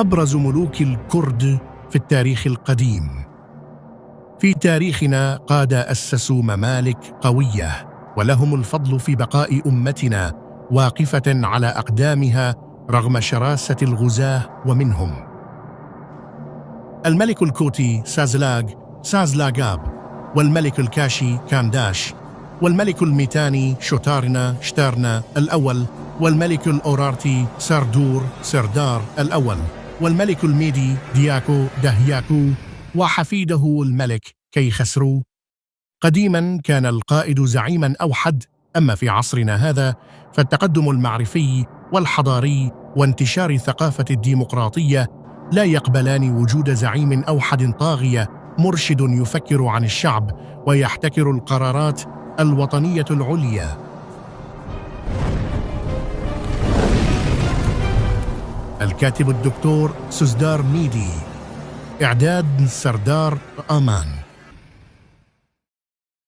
أبرز ملوك الكرد في التاريخ القديم. في تاريخنا قادة أسسوا ممالك قوية، ولهم الفضل في بقاء أمتنا واقفة على أقدامها رغم شراسة الغزاة. ومنهم الملك الكوتي سازلاغاب، والملك الكاشي كانداش، والملك الميتاني شتارنا الأول، والملك الأورارتي سردار الأول، والملك الميدي دهياكو، وحفيده الملك كيخسرو. قديما كان القائد زعيما أوحد، أما في عصرنا هذا فالتقدم المعرفي والحضاري وانتشار الثقافة الديمقراطية لا يقبلان وجود زعيم أوحد طاغية مرشد يفكر عن الشعب ويحتكر القرارات الوطنية العليا. الكاتب الدكتور سوزدار ميدي، إعداد سردار أمان.